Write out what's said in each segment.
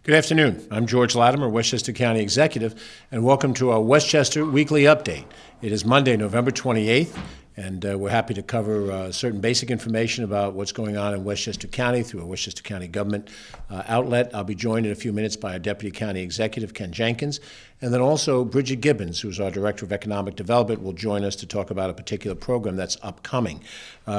Good afternoon. I'm George Latimer, Westchester County Executive, and welcome to our Westchester Weekly Update. It is Monday, November 28th, and we're happy to cover certain basic information about what's going on in Westchester County through a Westchester County government outlet. I'll be joined in a few minutes by our Deputy County Executive, Ken Jenkins, and then also Bridget Gibbons, who's our Director of Economic Development, will join us to talk about a particular program that's upcoming.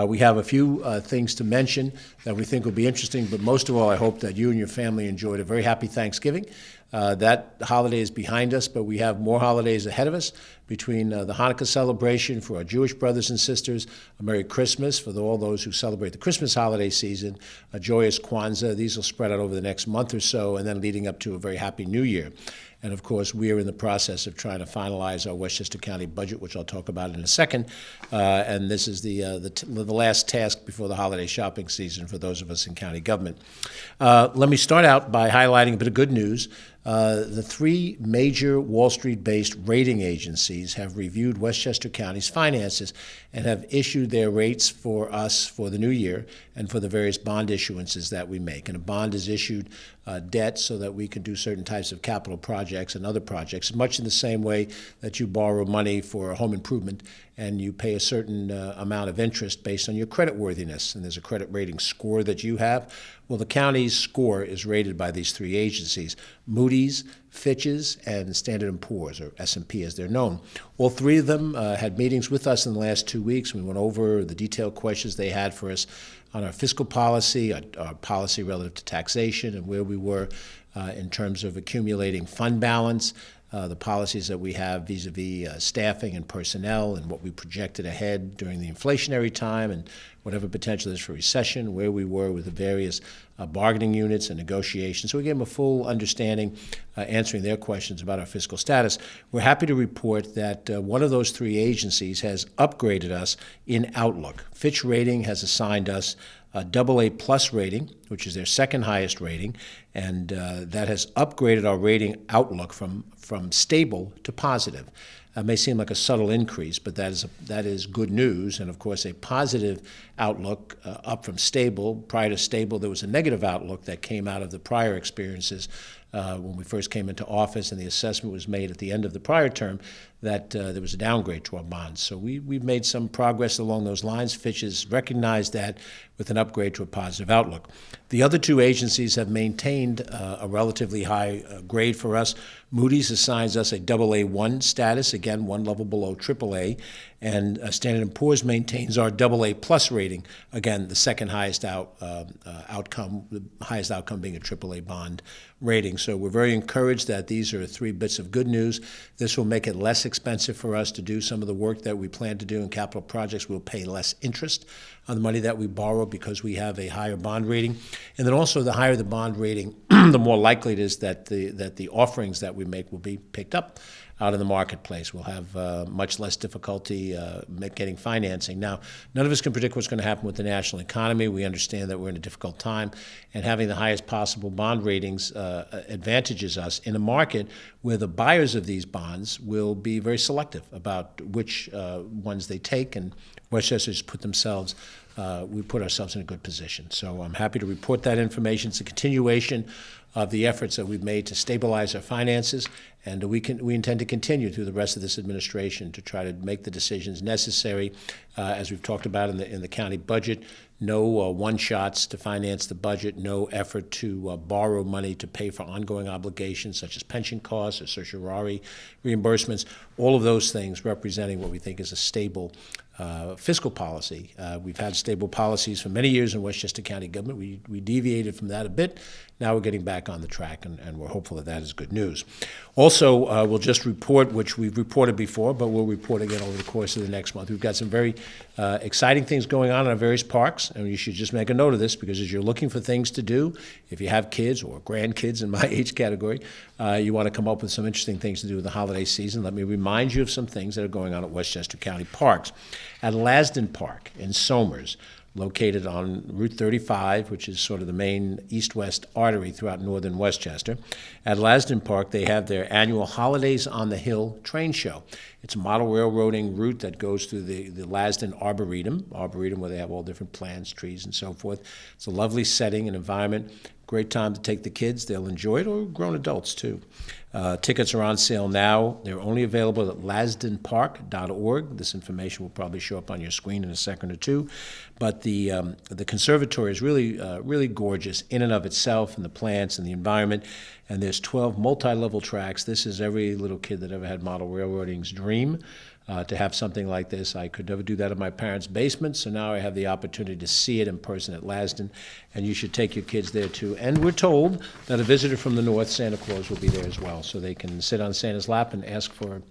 We have a few things to mention that we think will be interesting, but most of all, I hope that you and your family enjoyed a very happy Thanksgiving. That holiday is behind us, but we have more holidays ahead of us between the Hanukkah celebration for our Jewish brothers and sisters, a Merry Christmas for all those who celebrate the Christmas holiday season, a joyous Kwanzaa. These will spread out over the next month or so, and then leading up to a very happy New Year. And of course, we are in the process of trying to finalize our Westchester County budget, which I'll talk about in a second. And this is the last task before the holiday shopping season for those of us in county government. Let me start out by highlighting a bit of good news. The three major Wall Street-based rating agencies have reviewed Westchester County's finances and have issued their rates for us for the new year and for the various bond issuances that we make. And a bond is issued debt so that we can do certain types of capital projects and other projects, much in the same way that you borrow money for a home improvement and you pay a certain amount of interest based on your credit worthiness. And there's a credit rating score that you have. Well, the county's score is rated by these three agencies, Moody's, Fitch's, and Standard & Poor's, or S&P as they're known. All three of them had meetings with us in the last 2 weeks. We went over the detailed questions they had for us on our fiscal policy, our policy relative to taxation, and where we were in terms of accumulating fund balance, the policies that we have vis-a-vis staffing and personnel, and what we projected ahead during the inflationary time, and whatever potential is for recession, where we were with the various bargaining units and negotiations. So we gave them a full understanding, answering their questions about our fiscal status. We're happy to report that one of those three agencies has upgraded us in Outlook. Fitch Rating has assigned us a AA plus rating, which is their second highest rating, and that has upgraded our rating outlook from stable to positive. It may seem like a subtle increase, but that is good news. And of course, a positive outlook up from stable. Prior to stable, there was a negative outlook that came out of the prior experiences when we first came into office, and the assessment was made at the end of the prior term that there was a downgrade to our bonds. So we've made some progress along those lines. Fitch has recognized that with an upgrade to a positive outlook. The other two agencies have maintained a relatively high grade for us. Moody's assigns us a AA1 status, again, one level below AAA, and Standard & Poor's maintains our AA plus rating, again, the second highest outcome, the highest outcome being a AAA bond rating. So we're very encouraged that these are three bits of good news. This will make it less expensive for us to do some of the work that we plan to do in capital projects. We'll pay less interest on the money that we borrow because we have a higher bond rating. And then also, the higher the bond rating, the more likely it is that the offerings that we make will be picked up out in the marketplace. We'll have much less difficulty getting financing. Now, none of us can predict what's going to happen with the national economy. We understand that we're in a difficult time, and having the highest possible bond ratings advantages us in a market where the buyers of these bonds will be very selective about which ones they take, and Westchester's we put ourselves in a good position. So I'm happy to report that information. It's a continuation of the efforts that we've made to stabilize our finances, and we intend to continue through the rest of this administration to try to make the decisions necessary, as we've talked about in the county budget. No one-shots to finance the budget, no effort to borrow money to pay for ongoing obligations such as pension costs or certiorari reimbursements, all of those things representing what we think is a stable fiscal policy. We've had stable policies for many years in Westchester County government. We deviated from that a bit. Now we're getting back on the track, and we're hopeful that that is good news. Also, we'll just report, which we've reported before, but we'll report again over the course of the next month. We've got some very exciting things going on in our various parks, and you should just make a note of this, because as you're looking for things to do, if you have kids or grandkids in my age category, you want to come up with some interesting things to do with the holiday season. Let me remind you of some things that are going on at Westchester County Parks. At Lasden Park in Somers, located on Route 35, which is sort of the main east-west artery throughout northern Westchester. At Lasden Park, they have their annual Holidays on the Hill train show. It's a model railroading route that goes through the Lasden Arboretum where they have all different plants, trees, and so forth. It's a lovely setting and environment. Great time to take the kids. They'll enjoy it, or grown adults, too. Tickets are on sale now. They're only available at lasdenpark.org. This information will probably show up on your screen in a second or two. But the conservatory is really gorgeous in and of itself, and the plants and the environment. And there's 12 multi-level tracks. This is every little kid that ever had model railroading's dream. To have something like this. I could never do that in my parents' basement, so now I have the opportunity to see it in person at Lasden, and you should take your kids there too. And we're told that a visitor from the north, Santa Claus, will be there as well, so they can sit on Santa's lap and ask for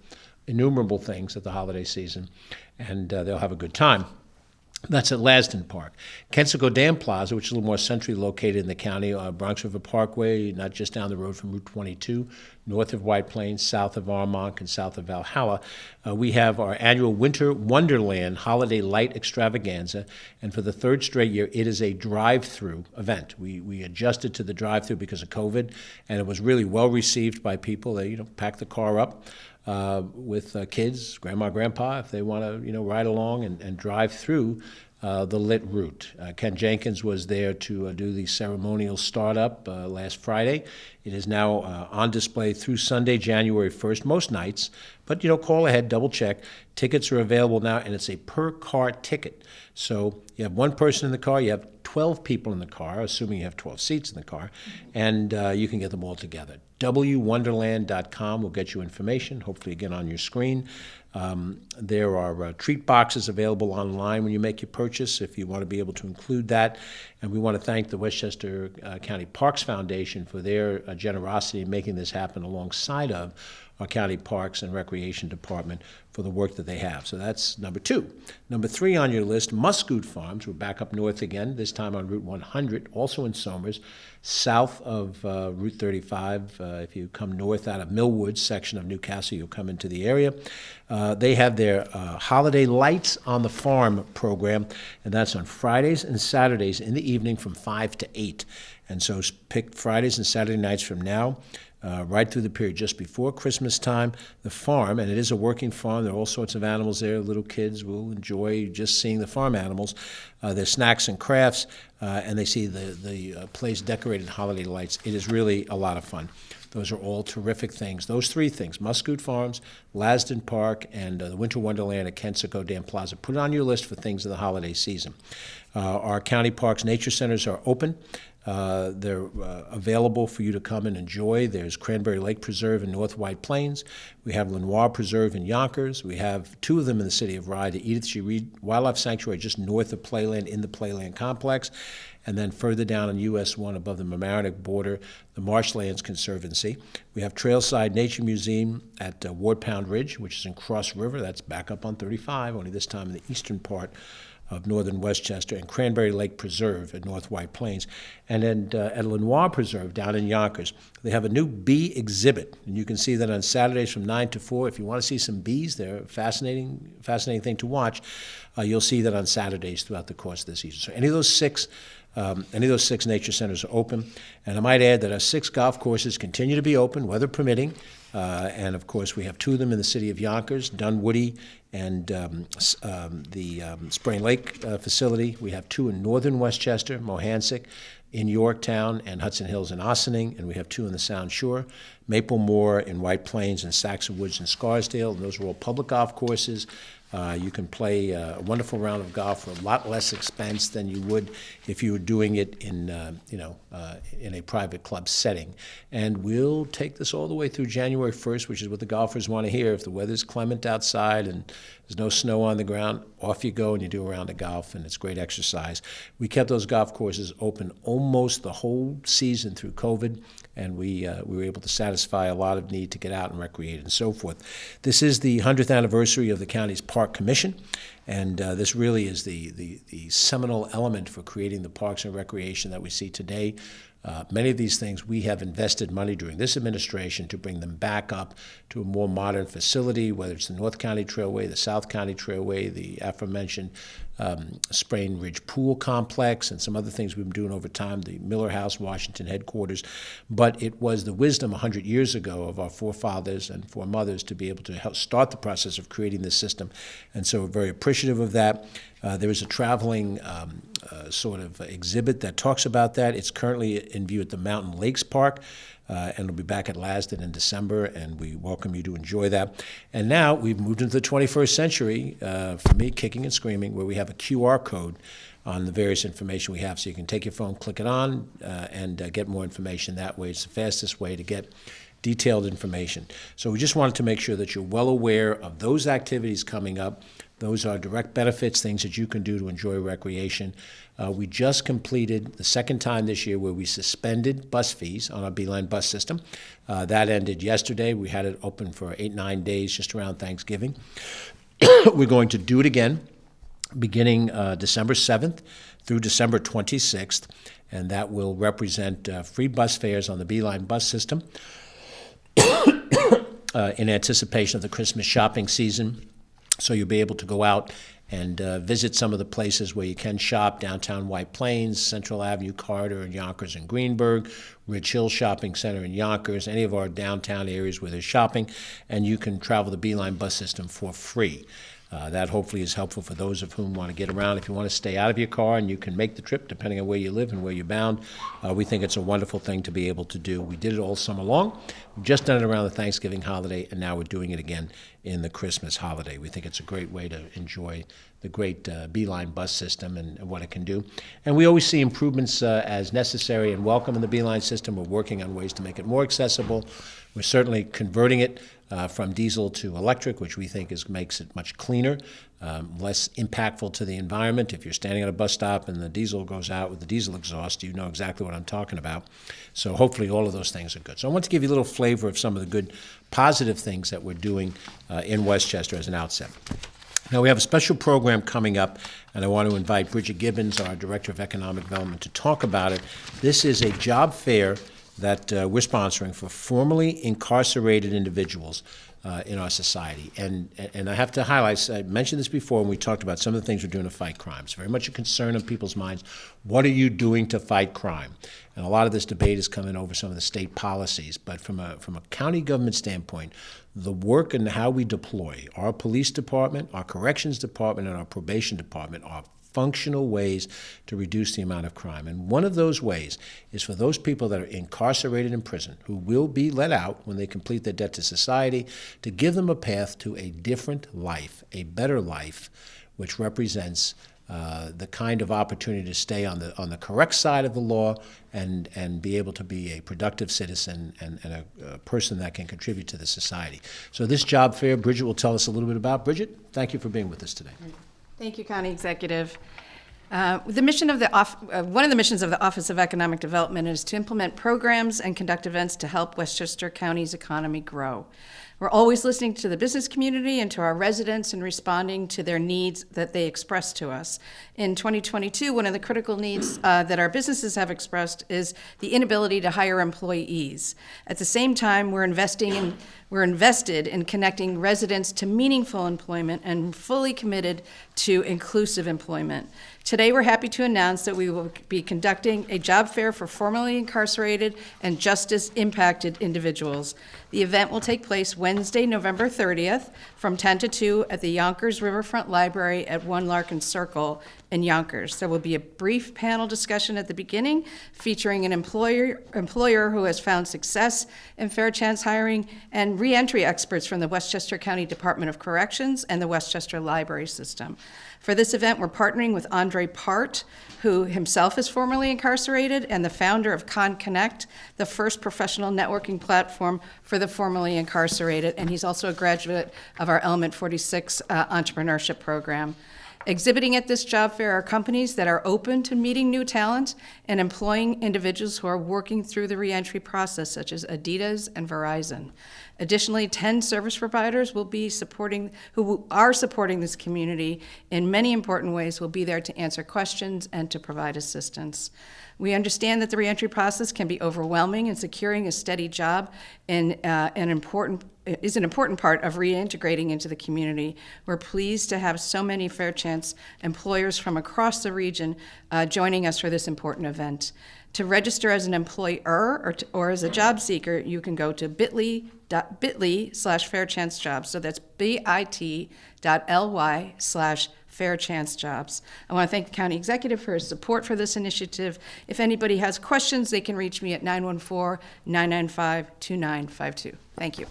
innumerable things at the holiday season, and they'll have a good time. That's at Lasden Park. Kensico Dam Plaza, which is a little more centrally located in the county, Bronx River Parkway, not just down the road from Route 22, north of White Plains, south of Armonk, and south of Valhalla. We have our annual Winter Wonderland Holiday Light Extravaganza, and for the third straight year, it is a drive-through event. We adjusted to the drive-through because of COVID, and it was really well received by people. They pack the car up with kids, grandma, grandpa, if they want to ride along and drive through the lit route. Ken Jenkins was there to do the ceremonial startup last Friday. It is now on display through Sunday, January 1st, most nights. But, call ahead, double check. Tickets are available now, and it's a per-car ticket. So you have one person in the car, you have 12 people in the car, assuming you have 12 seats in the car, and you can get them all together. www.wonderland.com will get you information, hopefully again on your screen. There are treat boxes available online when you make your purchase if you want to be able to include that. And we want to thank the Westchester County Parks Foundation for their generosity in making this happen alongside of our County Parks and Recreation Department for the work that they have. So that's number 2. Number 3 on your list, Muscoot Farms. We're back up north again, this time on Route 100, also in Somers, south of Route 35. If you come north out of Millwood section of Newcastle, you'll come into the area. They have their Holiday Lights on the Farm program, and that's on Fridays and Saturdays in the evening from 5 to 8. And so pick Fridays and Saturday nights from now. Right through the period just before Christmas time, the farm, and it is a working farm. There are all sorts of animals there. Little kids will enjoy just seeing the farm animals. There's snacks and crafts, and they see the place decorated holiday lights. It is really a lot of fun. Those are all terrific things. Those 3 things, Muscoot Farms, Lasden Park, and the Winter Wonderland at Kensico Dam Plaza. Put it on your list for things of the holiday season. Our county parks nature centers are open. They're available for you to come and enjoy. There's Cranberry Lake Preserve in North White Plains. We have Lenoir Preserve in Yonkers. We have 2 of them in the city of Rye, the Edith G. Reed Wildlife Sanctuary just north of Playland in the Playland Complex. And then further down on US 1 above the Mamaroneck border, the Marshlands Conservancy. We have Trailside Nature Museum at Ward Pound Ridge, which is in Cross River. That's back up on 35, only this time in the eastern part of northern Westchester, and Cranberry Lake Preserve at North White Plains. And then at Lenoir Preserve down in Yonkers, they have a new bee exhibit, and you can see that on Saturdays from 9 to 4. If you want to see some bees, they're a fascinating thing to watch. You'll see that on Saturdays throughout the course of the season. So any of those six nature centers are open. And I might add that our 6 golf courses continue to be open, weather permitting. And, of course, we have 2 of them in the city of Yonkers, Dunwoody and the Spring Lake facility. We have 2 in northern Westchester, Mohansick, in Yorktown, and Hudson Hills and Ossining. And we have 2 in the Sound Shore, Maplemore in White Plains and Saxon Woods in Scarsdale. And those are all public golf courses. You can play a wonderful round of golf for a lot less expense than you would if you were doing it in a private club setting. And we'll take this all the way through January 1st, which is what the golfers want to hear. If the weather's clement outside and there's no snow on the ground, off you go and you do a round of golf, and it's great exercise. We kept those golf courses open almost the whole season through COVID, and we were able to satisfy a lot of need to get out and recreate and so forth. This is the 100th anniversary of the county's Park Commission, and this really is the seminal element for creating the parks and recreation that we see today. Many of these things we have invested money during this administration to bring them back up to a more modern facility, whether it's the North County Trailway, the South County Trailway, the aforementioned Sprain Ridge Pool Complex and some other things we've been doing over time, the Miller House, Washington headquarters. But it was the wisdom 100 years ago of our forefathers and foremothers to be able to help start the process of creating this system. And so we're very appreciative of that. There is a traveling sort of exhibit that talks about that. It's currently in view at the Mountain Lakes Park, and it'll be back at Lasden in December, and we welcome you to enjoy that. And now we've moved into the 21st century, for me, kicking and screaming, where we have a QR code on the various information we have. So you can take your phone, click it on, and get more information that way. It's the fastest way to get detailed information. So we just wanted to make sure that you're well aware of those activities coming up. Those are direct benefits, things that you can do to enjoy recreation. We just completed the second time this year where we suspended bus fees on our Beeline bus system. That ended yesterday. We had it open for 8-9 days just around Thanksgiving. We're going to do it again beginning December 7th through December 26th, and that will represent free bus fares on the Beeline bus system in anticipation of the Christmas shopping season. So you'll be able to go out and visit some of the places where you can shop: downtown White Plains, Central Avenue, Carter, and Yonkers and Greenberg, Ridge Hill Shopping Center in Yonkers, any of our downtown areas where there's shopping, and you can travel the Beeline bus system for free. That hopefully is helpful for those of whom want to get around. If you want to stay out of your car and you can make the trip, depending on where you live and where you're bound, we think it's a wonderful thing to be able to do. We did it all summer long. We've just done it around the Thanksgiving holiday, and now we're doing it again in the Christmas holiday. We think it's a great way to enjoy the great Beeline bus system and what it can do. And we always see improvements as necessary and welcome in the Beeline system. We're working on ways to make it more accessible. We're certainly converting it from diesel to electric, which we think makes it much cleaner, less impactful to the environment. If you're standing at a bus stop and the diesel goes out with the diesel exhaust, you know exactly what I'm talking about. So hopefully all of those things are good. So I want to give you a little flavor of some of the good, positive things that we're doing in Westchester as an outset. Now, we have a special program coming up, and I want to invite Bridget Gibbons, our Director of Economic Development, to talk about it. This is a job fair that we're sponsoring for formerly incarcerated individuals in our society. And I have to highlight, I mentioned this before when we talked about some of the things we're doing to fight crime. It's very much a concern on people's minds. What are you doing to fight crime? And a lot of this debate is coming over some of the state policies. But from a county government standpoint, the work and how we deploy our police department, our corrections department, and our probation department are functional ways to reduce the amount of crime. And one of those ways is for those people that are incarcerated in prison, who will be let out when they complete their debt to society, to give them a path to a different life, a better life, which represents the kind of opportunity to stay on the correct side of the law and be able to be a productive citizen and a person that can contribute to the society. So this job fair, Bridget will tell us a little bit about. Bridget, thank you for being with us today. Thank you, County Executive. The mission of one of the missions of the Office of Economic Development is to implement programs and conduct events to help Westchester County's economy grow. We're always listening to the business community and to our residents and responding to their needs that they express to us. In 2022, one of the critical needs that our businesses have expressed is the inability to hire employees. At the same time, we're invested in connecting residents to meaningful employment and fully committed to inclusive employment. Today, we're happy to announce that we will be conducting a job fair for formerly incarcerated and justice-impacted individuals. The event will take place Wednesday, November 30th from 10 to 2 at the Yonkers Riverfront Library at 1 Larkin Circle in Yonkers. There will be a brief panel discussion at the beginning featuring an employer who has found success in fair chance hiring and reentry experts from the Westchester County Department of Corrections and the Westchester Library System. For this event, we're partnering with Andre Part, who himself is formerly incarcerated and the founder of ConConnect, the first professional networking platform for the formerly incarcerated, and he's also a graduate of our Element 46 entrepreneurship program. Exhibiting at this job fair are companies that are open to meeting new talent and employing individuals who are working through the reentry process, such as Adidas and Verizon. Additionally, 10 service providers who are supporting this community in many important ways will be there to answer questions and to provide assistance. We understand that the reentry process can be overwhelming, and securing a steady job is an important part of reintegrating into the community. We're pleased to have so many Fair Chance employers from across the region joining us for this important event. To register as an employer or as a job seeker, you can go to bit.ly/fairchancejobs. So that's bit.ly/fairchancejobs. I want to thank the county executive for his support for this initiative. If anybody has questions, they can reach me at 914-995-2952. Thank you.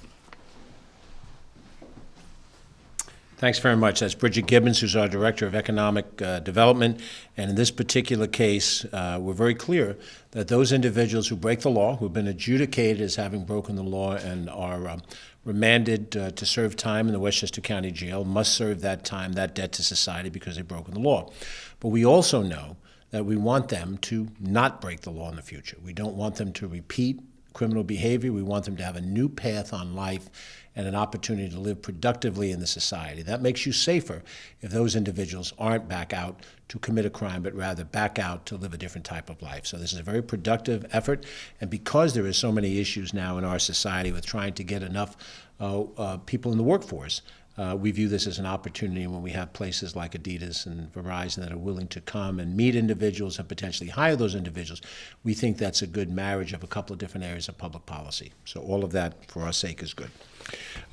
Thanks very much. That's Bridget Gibbons, who's our Director of Economic Development. And in this particular case, we're very clear that those individuals who break the law, who've been adjudicated as having broken the law and are remanded to serve time in the Westchester County Jail, must serve that time, that debt to society, because they've broken the law. But we also know that we want them to not break the law in the future. We don't want them to repeat criminal behavior. We want them to have a new path on life and an opportunity to live productively in the society. That makes you safer if those individuals aren't back out to commit a crime, but rather back out to live a different type of life. So this is a very productive effort, and because there is so many issues now in our society with trying to get enough people in the workforce, we view this as an opportunity when we have places like Adidas and Verizon that are willing to come and meet individuals and potentially hire those individuals. We think that's a good marriage of a couple of different areas of public policy. So all of that, for our sake, is good.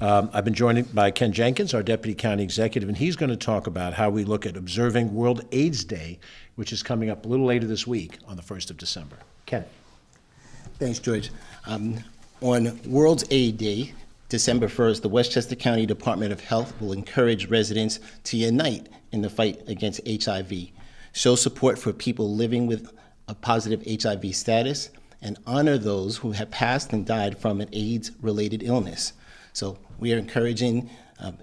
I've been joined by Ken Jenkins, our Deputy County Executive, and he's going to talk about how we look at observing World AIDS Day, which is coming up a little later this week on the 1st of December. Ken. Thanks, George. On World AIDS Day, December 1st, the Westchester County Department of Health will encourage residents to unite in the fight against HIV, show support for people living with a positive HIV status, and honor those who have passed and died from an AIDS-related illness. So we are encouraging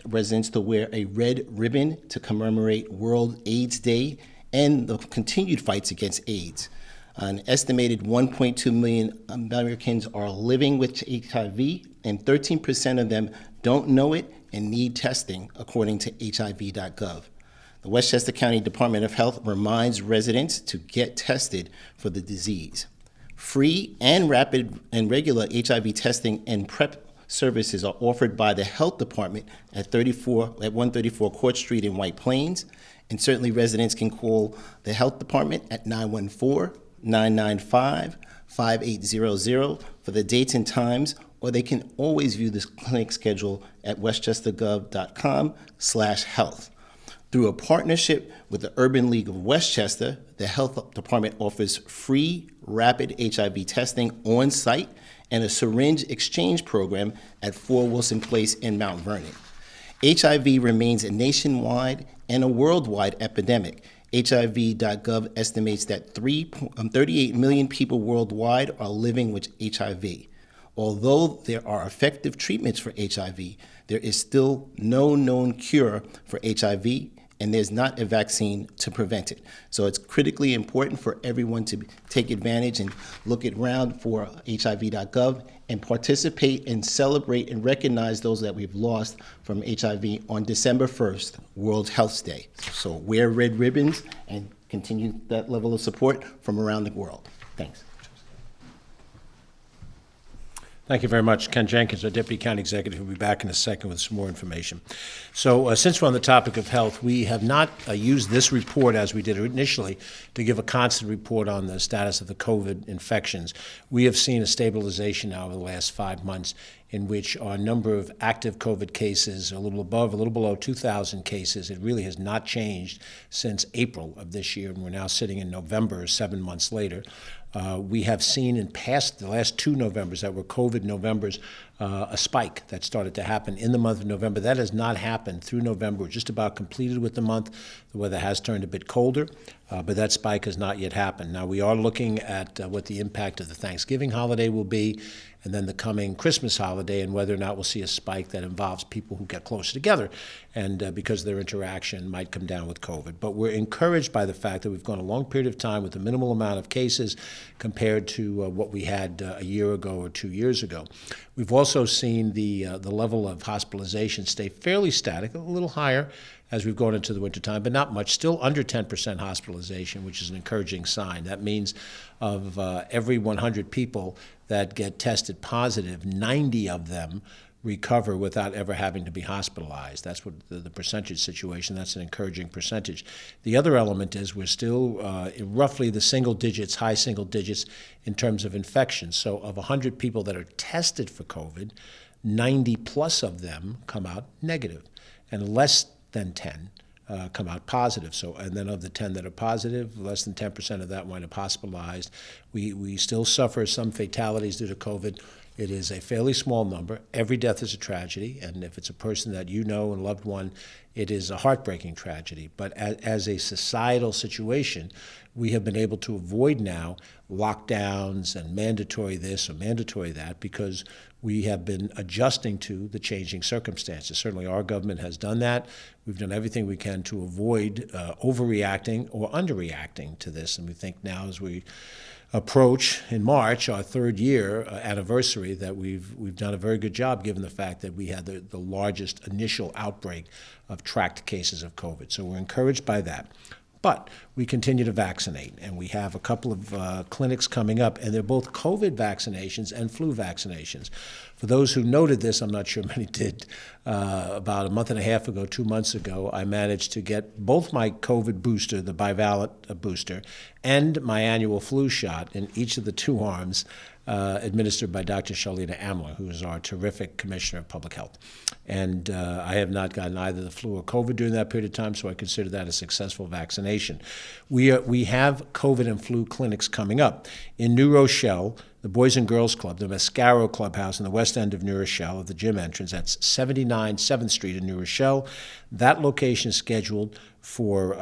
residents to wear a red ribbon to commemorate World AIDS Day and the continued fights against AIDS. An estimated 1.2 million Americans are living with HIV, and 13% of them don't know it and need testing, according to HIV.gov. The Westchester County Department of Health reminds residents to get tested for the disease. Free and rapid and regular HIV testing and PrEP services are offered by the Health Department at 134 Court Street in White Plains, and certainly residents can call the Health Department at 914-995-5800 for the dates and times, or they can always view this clinic schedule at westchestergov.com/health. Through a partnership with the Urban League of Westchester, the Health Department offers free rapid HIV testing on site and a syringe exchange program at 4 Wilson Place in Mount Vernon. HIV remains a nationwide and a worldwide epidemic. HIV.gov estimates that 38 million people worldwide are living with HIV. Although there are effective treatments for HIV, there is still no known cure for HIV, and there's not a vaccine to prevent it. So it's critically important for everyone to take advantage and look around for HIV.gov and participate and celebrate and recognize those that we've lost from HIV on December 1st, World Health Day. So wear red ribbons and continue that level of support from around the world. Thanks. Thank you very much. Ken Jenkins, our Deputy County Executive, will be back in a second with some more information. So since we're on the topic of health, we have not used this report as we did initially to give a constant report on the status of the COVID infections. We have seen a stabilization now over the last 5 months in which our number of active COVID cases are a little below 2,000 cases. It really has not changed since April of this year, and we're now sitting in November, 7 months later. We have seen in the last 2 Novembers that were COVID Novembers, a spike that started to happen in the month of November. That has not happened through November. We're just about completed with the month. The weather has turned a bit colder, but that spike has not yet happened. Now, we are looking at what the impact of the Thanksgiving holiday will be, and then the coming Christmas holiday, and whether or not we'll see a spike that involves people who get closer together and because their interaction might come down with COVID. But we're encouraged by the fact that we've gone a long period of time with a minimal amount of cases compared to what we had a year ago or 2 years ago. We've also seen the level of hospitalization stay fairly static, a little higher as we've gone into the wintertime, but not much. Still under 10% hospitalization, which is an encouraging sign. That means of every 100 people that get tested positive, 90 of them recover without ever having to be hospitalized. That's what the percentage situation, that's an encouraging percentage. The other element is we're still in roughly the single digits, high single digits in terms of infections. So of 100 people that are tested for COVID, 90 plus of them come out negative, and less than 10 come out positive. So, and then of the 10 that are positive, less than 10% of that wind up hospitalized. We still suffer some fatalities due to COVID. It is a fairly small number. Every death is a tragedy, and if it's a person that you know and loved one, it is a heartbreaking tragedy. But as a societal situation, we have been able to avoid now lockdowns and mandatory this or mandatory that because we have been adjusting to the changing circumstances. Certainly our government has done that. We've done everything we can to avoid overreacting or underreacting to this, and we think now as we approach in March, our third year anniversary, that we've done a very good job given the fact that we had the largest initial outbreak of tracked cases of COVID. So we're encouraged by that. But we continue to vaccinate, and we have a couple of clinics coming up, and they're both COVID vaccinations and flu vaccinations. For those who noted this, I'm not sure many did, about a month and a half ago, 2 months ago, I managed to get both my COVID booster, the bivalent booster, and my annual flu shot in each of the two arms administered by Dr. Charlene Amler, who is our terrific Commissioner of Public Health. And I have not gotten either the flu or COVID during that period of time, so I consider that a successful vaccination. We have COVID and flu clinics coming up. In New Rochelle, the Boys and Girls Club, the Mascaro Clubhouse in the west end of New Rochelle, of the gym entrance, that's 79 7th Street in New Rochelle. That location is scheduled for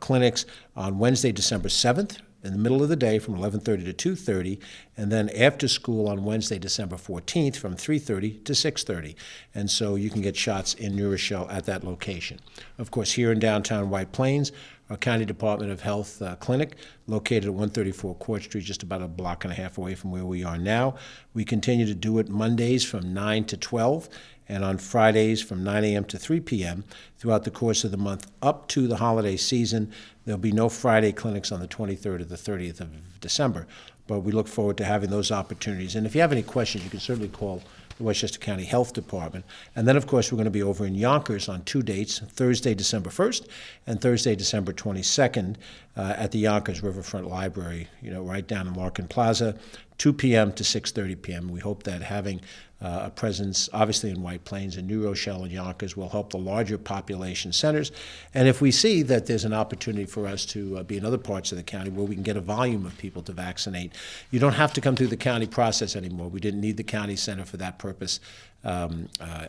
clinics on Wednesday, December 7th, in the middle of the day from 11:30 to 2:30, and then after school on Wednesday, December 14th from 3:30 to 6:30. And so you can get shots in New Rochelle at that location. Of course, here in downtown White Plains, our County Department of Health clinic, located at 134 Court Street, just about a block and a half away from where we are now. We continue to do it Mondays from 9 to 12, and on Fridays from 9 a.m. to 3 p.m. throughout the course of the month up to the holiday season. There'll be no Friday clinics on the 23rd or the 30th of December, but we look forward to having those opportunities. And if you have any questions, you can certainly call the Westchester County Health Department. And then, of course, we're going to be over in Yonkers on 2 dates, Thursday, December 1st and Thursday, December 22nd at the Yonkers Riverfront Library, right down in Larkin Plaza, 2 p.m. to 6:30 p.m. We hope that having a presence, obviously in White Plains and New Rochelle and Yonkers, will help the larger population centers. And if we see that there's an opportunity for us to be in other parts of the county where we can get a volume of people to vaccinate, you don't have to come through the county process anymore. We didn't need the county center for that purpose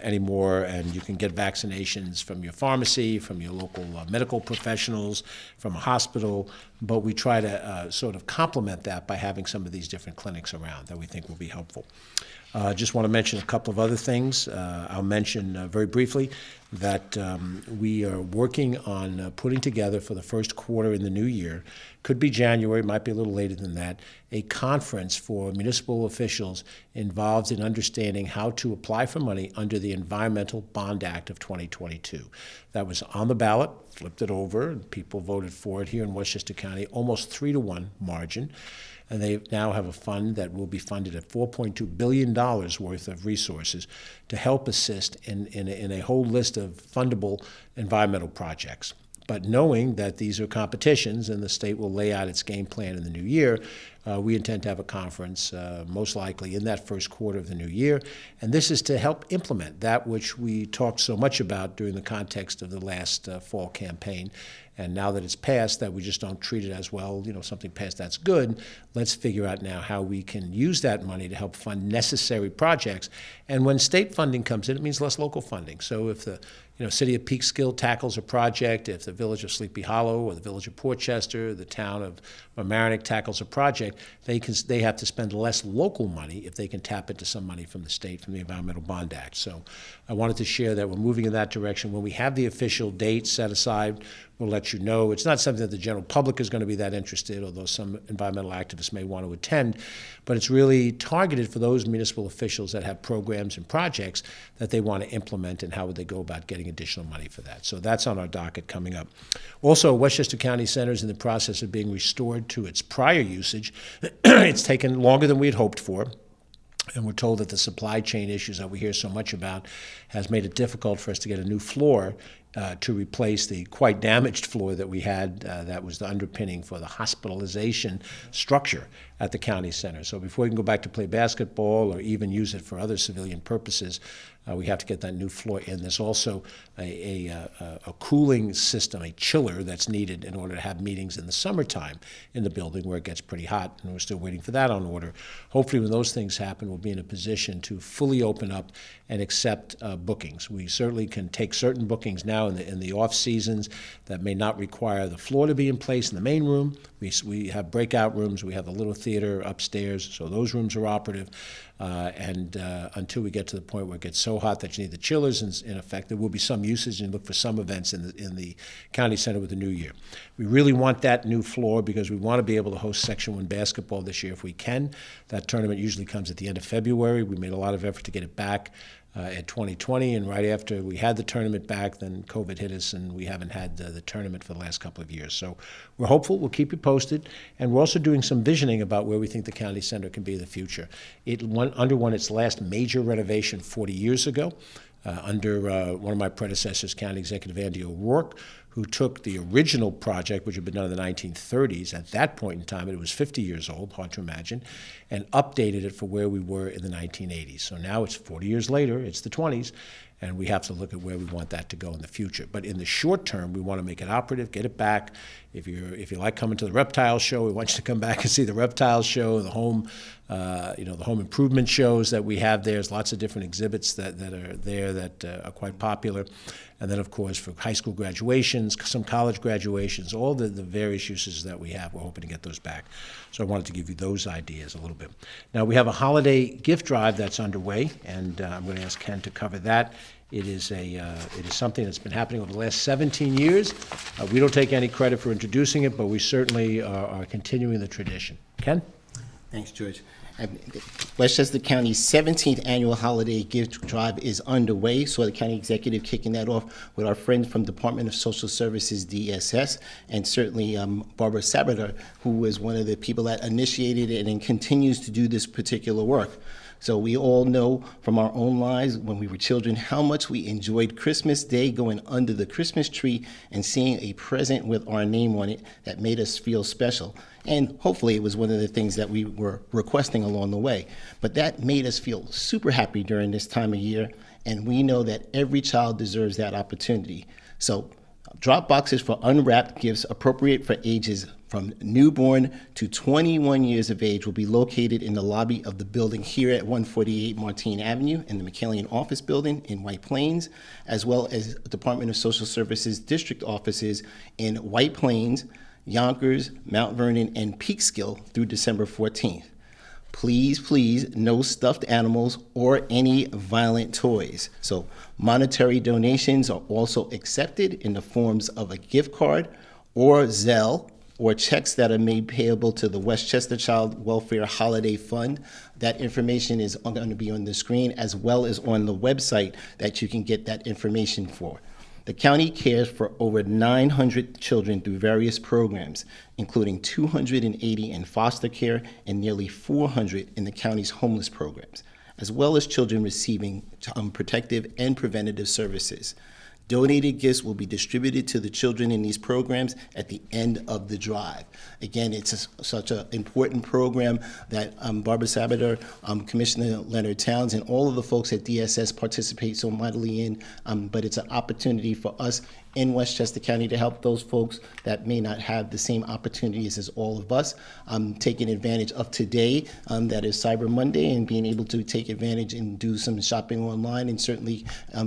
anymore, and you can get vaccinations from your pharmacy, from your local medical professionals, from a hospital, but we try to sort of complement that by having some of these different clinics around that we think will be helpful. Just want to mention a couple of other things. I'll mention very briefly that we are working on putting together for the first quarter in the new year, could be January, might be a little later than that, a conference for municipal officials involved in understanding how to apply for money under the Environmental Bond Act of 2022. That was on the ballot, flipped it over, and people voted for it here in Westchester County, almost 3-to-1 margin. And they now have a fund that will be funded at $4.2 billion worth of resources to help assist in a whole list of fundable environmental projects. But knowing that these are competitions and the state will lay out its game plan in the new year, we intend to have a conference most likely in that first quarter of the new year. And this is to help implement that which we talked so much about during the context of the last fall campaign. And now that it's passed, that we just don't treat it as, well, something passed, that's good. Let's figure out now how we can use that money to help fund necessary projects. And when state funding comes in, it means less local funding. So if the City of Peekskill tackles a project, if the Village of Sleepy Hollow or the Village of Portchester, the town of Mamaroneck tackles a project, they have to spend less local money if they can tap into some money from the state, from the Environmental Bond Act. So I wanted to share that we're moving in that direction. When we have the official date set aside, we'll let you know. It's not something that the general public is going to be that interested, although some environmental activists may want to attend. But it's really targeted for those municipal officials that have programs and projects that they want to implement, and how would they go about getting additional money for that. So that's on our docket coming up. Also, Westchester County Center is in the process of being restored to its prior usage. It's taken longer than we had hoped for. And we're told that the supply chain issues that we hear so much about has made it difficult for us to get a new floor to replace the quite damaged floor that we had that was the underpinning for the hospitalization structure at the county center. So before we can go back to play basketball or even use it for other civilian purposes, we have to get that new floor in. There's also a cooling system, a chiller that's needed in order to have meetings in the summertime in the building where it gets pretty hot, and we're still waiting for that on order. Hopefully when those things happen, we'll be in a position to fully open up and accept bookings. We certainly can take certain bookings now in the off seasons that may not require the floor to be in place in the main room. We have breakout rooms. We have the little theater upstairs, so those rooms are operative. And until we get to the point where it gets so hot that you need the chillers, in effect, there will be some usage, and look for some events in the county center with the new year. We really want that new floor because we want to be able to host Section 1 basketball this year if we can. That tournament usually comes at the end of February. We made a lot of effort to get it back at 2020, and right after we had the tournament back, then COVID hit us, and we haven't had the tournament for the last couple of years. So we're hopeful. We'll keep you posted, and we're also doing some visioning about where we think the county center can be in the future. It underwent its last major renovation 40 years ago under one of my predecessors, County Executive Andy O'Rourke, who took the original project, which had been done in the 1930s. At that point in time, it was 50 years old, hard to imagine, and updated it for where we were in the 1980s. So now it's 40 years later, it's the 20s, and we have to look at where we want that to go in the future. But in the short term, we want to make it operative, get it back. If you like coming to the reptile show, we want you to come back and see the reptile show, the home improvement shows that we have there. There's lots of different exhibits that are there that are quite popular. And then, of course, for high school graduations, some college graduations, all the various uses that we have, we're hoping to get those back. So I wanted to give you those ideas a little bit. Now, we have a holiday gift drive that's underway, and I'm going to ask Ken to cover that. It is something that's been happening over the last 17 years. We don't take any credit for introducing it, but we certainly are continuing the tradition. Ken? Thanks, George. Westchester County's 17th annual holiday gift drive is underway. So the county executive kicking that off with our friends from Department of Social Services, DSS, and certainly Barbara Sabater, who was one of the people that initiated it and continues to do this particular work. So we all know from our own lives when we were children how much we enjoyed Christmas Day, going under the Christmas tree and seeing a present with our name on it that made us feel special. And hopefully it was one of the things that we were requesting along the way. But that made us feel super happy during this time of year, and we know that every child deserves that opportunity. So drop boxes for unwrapped gifts appropriate for ages from newborn to 21 years of age will be located in the lobby of the building here at 148 Martine Avenue in the McCallion Office Building in White Plains, as well as Department of Social Services district offices in White Plains, Yonkers, Mount Vernon, and Peekskill through December 14th. Please, please, no stuffed animals or any violent toys. So monetary donations are also accepted in the forms of a gift card or Zelle, or checks that are made payable to the Westchester Child Welfare Holiday Fund. That information is going to be on the screen, as well as on the website that you can get that information for. The county cares for over 900 children through various programs, including 280 in foster care and nearly 400 in the county's homeless programs, as well as children receiving protective and preventative services. Donated gifts will be distributed to the children in these programs at the end of the drive. Again, it's such an important program that Barbara Sabater, Commissioner Leonard Towns, and all of the folks at DSS participate so mightily in, but it's an opportunity for us in Westchester County to help those folks that may not have the same opportunities as all of us. Taking advantage of today, that is Cyber Monday, and being able to take advantage and do some shopping online, and certainly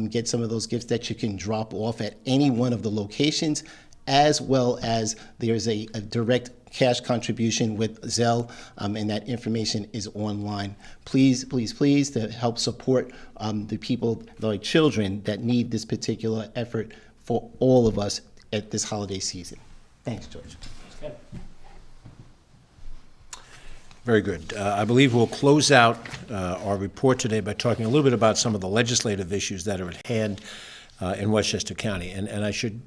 get some of those gifts that you can drop off at any one of the locations, as well as there's a direct cash contribution with Zelle, and that information is online. Please, please, please, to help support the people, the children that need this particular effort for all of us at this holiday season. Thanks, George. Very good. I believe we'll close out our report today by talking a little bit about some of the legislative issues that are at hand in Westchester County. And I should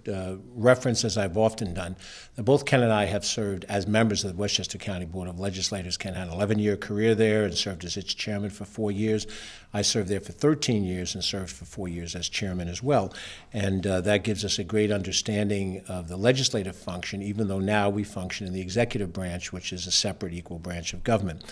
reference, as I've often done, that both Ken and I have served as members of the Westchester County Board of Legislators. Ken had an 11-year career there and served as its chairman for 4 years. I served there for 13 years and served for 4 years as chairman as well. And that gives us a great understanding of the legislative function, even though now we function in the executive branch, which is a separate, equal branch of government.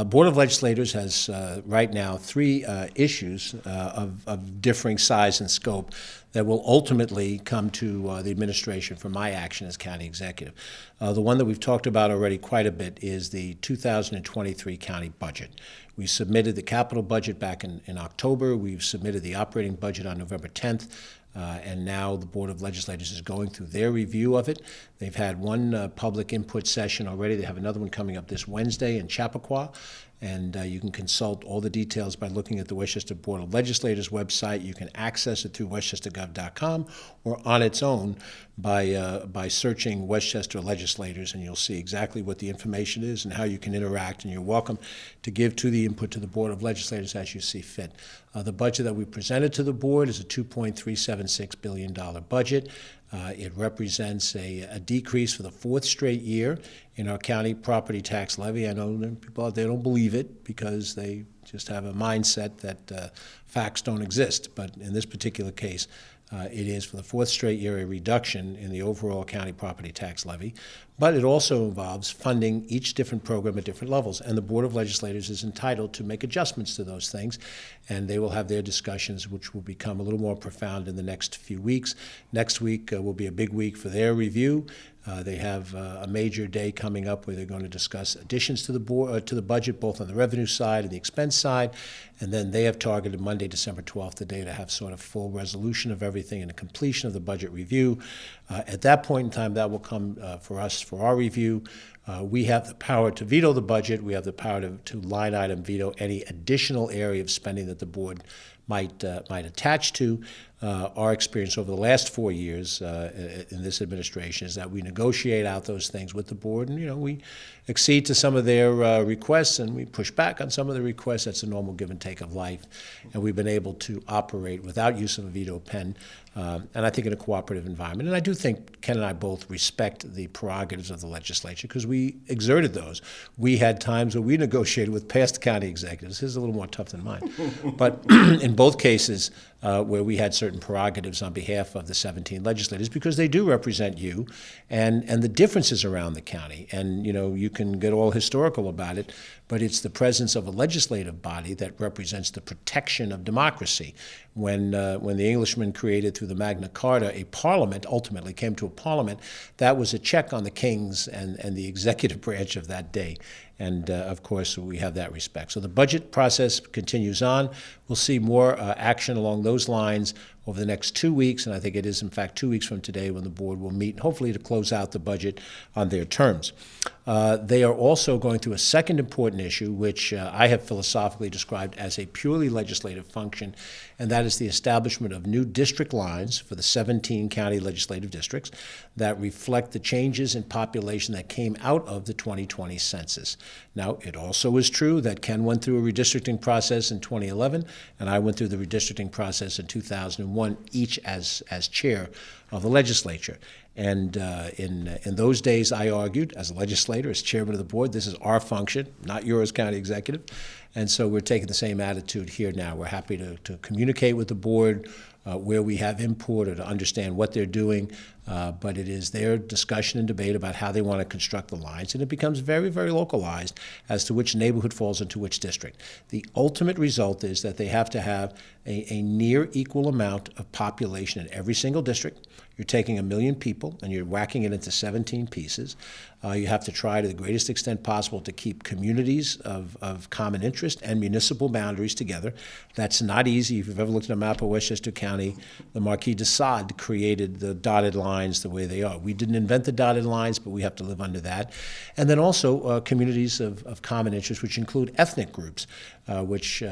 Board of Legislators has right now 3 issues of differing size and scope that will ultimately come to the administration for my action as county executive. The one that we've talked about already quite a bit is the 2023 county budget. We submitted the capital budget back in October. We've submitted the operating budget on November 10th. And now the Board of Legislators is going through their review of it. They've had one public input session already. They have another one coming up this Wednesday in Chappaqua. And you can consult all the details by looking at the Westchester Board of Legislators website. You can access it through westchestergov.com or on its own by searching Westchester Legislators, and you'll see exactly what the information is and how you can interact. And you're welcome to give to the input to the Board of Legislators as you see fit. The budget that we presented to the board is a $2.376 billion budget. It represents a decrease for the 4th straight year in our county property tax levy. I know that people out there don't believe it because they just have a mindset that facts don't exist. But in this particular case, it is for the 4th straight year a reduction in the overall county property tax levy. But it also involves funding each different program at different levels. And the Board of Legislators is entitled to make adjustments to those things. And they will have their discussions, which will become a little more profound in the next few weeks. Next week will be a big week for their review. They have a major day coming up where they're going to discuss additions to the board, to the budget, both on the revenue side and the expense side. And then they have targeted Monday, December 12th, the day to have sort of full resolution of everything and a completion of the budget review. At that point in time, that will come for us for our review. We have the power to veto the budget. We have the power to line item veto any additional area of spending that the board might attach to. Our experience over the last 4 years in this administration is that we negotiate out those things with the board, and we accede to some of their requests and we push back on some of the requests. That's a normal give and take of life, and we've been able to operate without use of a veto pen, and I think in a cooperative environment. And I do think Ken and I both respect the prerogatives of the legislature because we exerted those. We had times where we negotiated with past county executives. His is a little more tough than mine, but in both cases where we had certain prerogatives on behalf of the 17 legislators, because they do represent you and the differences around the county. And you can get all historical about it, but it's the presence of a legislative body that represents the protection of democracy. When the Englishmen created through the Magna Carta a parliament, ultimately came to a parliament, that was a check on the kings and the executive branch of that day. And of course, we have that respect. So the budget process continues on. We'll see more action along those lines over the next 2 weeks, and I think it is, in fact, 2 weeks from today when the board will meet, hopefully to close out the budget on their terms. They are also going through a second important issue, which I have philosophically described as a purely legislative function, and that is the establishment of new district lines for the 17 county legislative districts that reflect the changes in population that came out of the 2020 census. Now, it also is true that Ken went through a redistricting process in 2011, and I went through the redistricting process in 2001, each as chair of the legislature. And in those days, I argued as a legislator, as chairman of the board, this is our function, not yours, county executive. And so we're taking the same attitude here now. We're happy to communicate with the board where we have input or to understand what they're doing, but it is their discussion and debate about how they want to construct the lines, and it becomes very, very localized as to which neighborhood falls into which district. The ultimate result is that they have to have a near equal amount of population in every single district. You're taking 1 million people and you're whacking it into 17 pieces. You have to try to the greatest extent possible to keep communities of common interest and municipal boundaries together. That's not easy. If you've ever looked at a map of Westchester County, the Marquis de Sade created the dotted line lines the way they are. We didn't invent the dotted lines, but we have to live under that. And then also communities of common interest, which include ethnic groups, which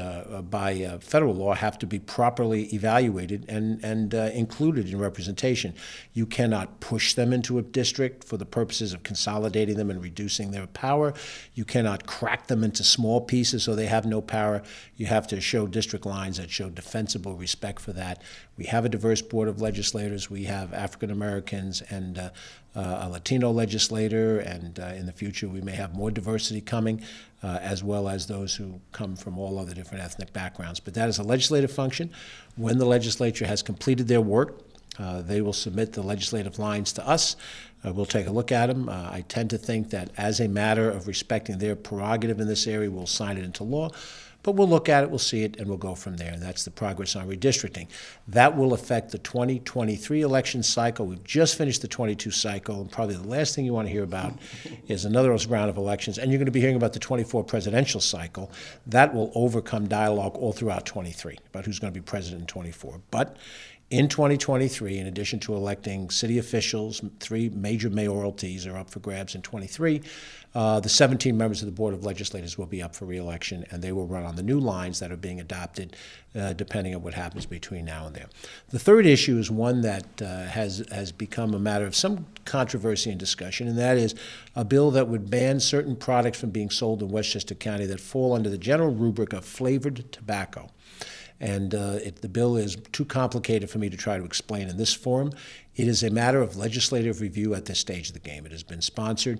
by federal law have to be properly evaluated and included in representation. You cannot push them into a district for the purposes of consolidating them and reducing their power. You cannot crack them into small pieces so they have no power. You have to show district lines that show defensible respect for that. We have a diverse board of legislators. We have African Americans and a Latino legislator, and in the future we may have more diversity coming, as well as those who come from all other different ethnic backgrounds. But that is a legislative function. When the legislature has completed their work, they will submit the legislative lines to us. We'll take a look at them. I tend to think that as a matter of respecting their prerogative in this area, we'll sign it into law. But we'll look at it, we'll see it, and we'll go from there. And that's the progress on redistricting. That will affect the 2023 election cycle. We've just finished the 22 cycle, and probably the last thing you want to hear about is another round of elections. And you're going to be hearing about the 24 presidential cycle. That will overcome dialogue all throughout 23 about who's going to be president in 24. But in 2023, in addition to electing city officials, 3 major mayoralties are up for grabs in 23. The 17 members of the Board of Legislators will be up for re-election, and they will run on the new lines that are being adopted, depending on what happens between now and then. The third issue is one that has become a matter of some controversy and discussion, and that is a bill that would ban certain products from being sold in Westchester County that fall under the general rubric of flavored tobacco. And the bill is too complicated for me to try to explain in this forum. It is a matter of legislative review at this stage of the game. It has been sponsored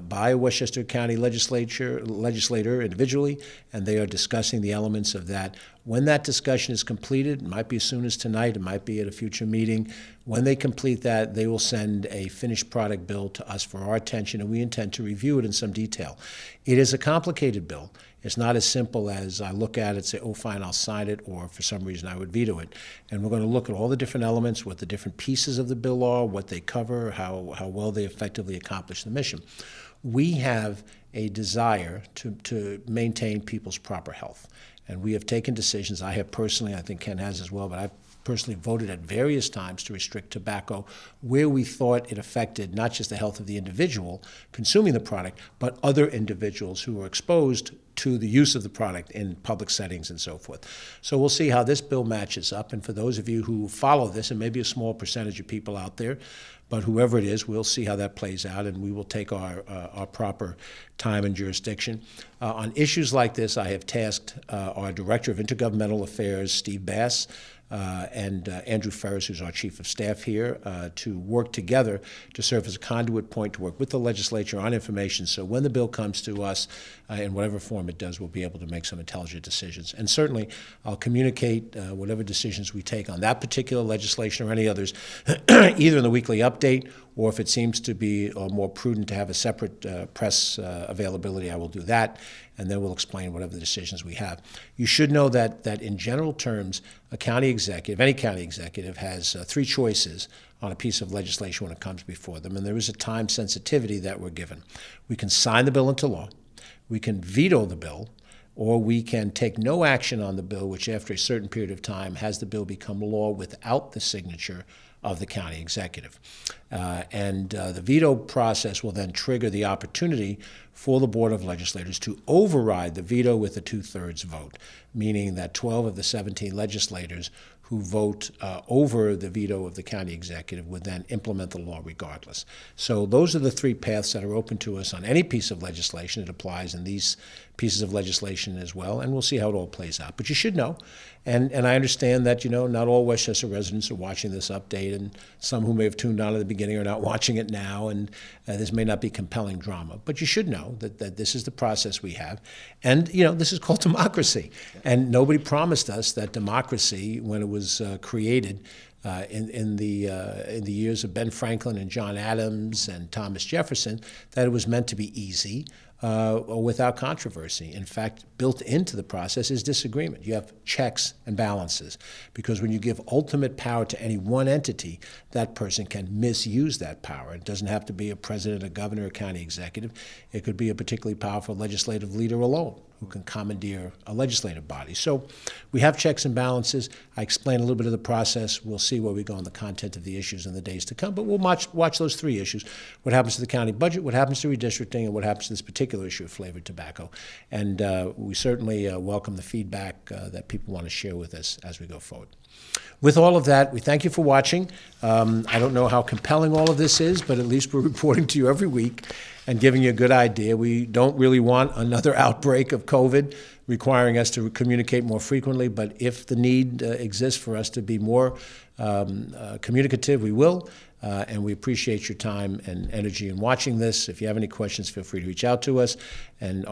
by a Westchester County legislator individually, and they are discussing the elements of that. When that discussion is completed, it might be as soon as tonight, it might be at a future meeting. When they complete that, they will send a finished product bill to us for our attention, and we intend to review it in some detail. It is a complicated bill. It's not as simple as I look at it and say, oh, fine, I'll sign it, or for some reason I would veto it. And we're going to look at all the different elements, what the different pieces of the bill are, what they cover, how well they effectively accomplish the mission. We have a desire to maintain people's proper health. And we have taken decisions, I have personally, I think Ken has as well, but I've personally voted at various times to restrict tobacco where we thought it affected not just the health of the individual consuming the product, but other individuals who are exposed to the use of the product in public settings and so forth. So we'll see how this bill matches up. And for those of you who follow this, and maybe a small percentage of people out there, but whoever it is, we'll see how that plays out, and we will take our proper time and jurisdiction. On issues like this, I have tasked our Director of Intergovernmental Affairs, Steve Bass, and Andrew Ferris, who's our Chief of Staff here, to work together to serve as a conduit point to work with the legislature on information. So when the bill comes to us, in whatever form it does, we'll be able to make some intelligent decisions. And certainly, I'll communicate whatever decisions we take on that particular legislation or any others, either in the weekly update, or if it seems to be more prudent to have a separate press availability, I will do that, and then we'll explain whatever the decisions we have. You should know that in general terms, a county executive, any county executive, has 3 choices on a piece of legislation when it comes before them, and there is a time sensitivity that we're given. We can sign the bill into law, we can veto the bill, or we can take no action on the bill, which after a certain period of time has the bill become law without the signature of the county executive. The veto process will then trigger the opportunity for the Board of Legislators to override the veto with a 2/3 vote, meaning that 12 of the 17 legislators who vote over the veto of the county executive would then implement the law regardless. So those are the 3 paths that are open to us on any piece of legislation. It applies in these pieces of legislation as well, and we'll see how it all plays out. But you should know, and I understand that, not all Westchester residents are watching this update, and some who may have tuned on at the beginning are not watching it now, and this may not be compelling drama. But you should know that this is the process we have, and this is called democracy. And nobody promised us that democracy, when it was created in the years of Ben Franklin and John Adams and Thomas Jefferson, that it was meant to be easy or without controversy. In fact, built into the process is disagreement. You have checks and balances, because when you give ultimate power to any one entity, that person can misuse that power. It doesn't have to be a president, a governor, a county executive. It could be a particularly powerful legislative leader alone who can commandeer a legislative body. So we have checks and balances. I explained a little bit of the process. We'll see where we go on the content of the issues in the days to come, but we'll watch those three issues: what happens to the county budget, what happens to redistricting, and what happens to this particular issue of flavored tobacco. And we certainly welcome the feedback that people want to share with us as we go forward. With all of that, we thank you for watching. I don't know how compelling all of this is, but at least we're reporting to you every week and giving you a good idea. We don't really want another outbreak of COVID requiring us to communicate more frequently, but if the need exists for us to be more communicative, we will. And we appreciate your time and energy in watching this. If you have any questions, feel free to reach out to us. And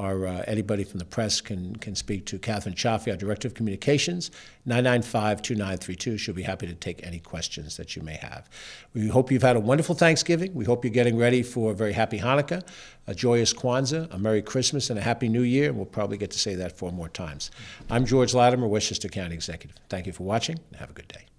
anybody from the press can speak to Catherine Chaffee, our Director of Communications, 995-2932. She'll be happy to take any questions that you may have. We hope you've had a wonderful Thanksgiving. We hope you're getting ready for a very happy Hanukkah, a joyous Kwanzaa, a Merry Christmas, and a Happy New Year. And we'll probably get to say that 4 more times. I'm George Latimer, Westchester County Executive. Thank you for watching, and have a good day.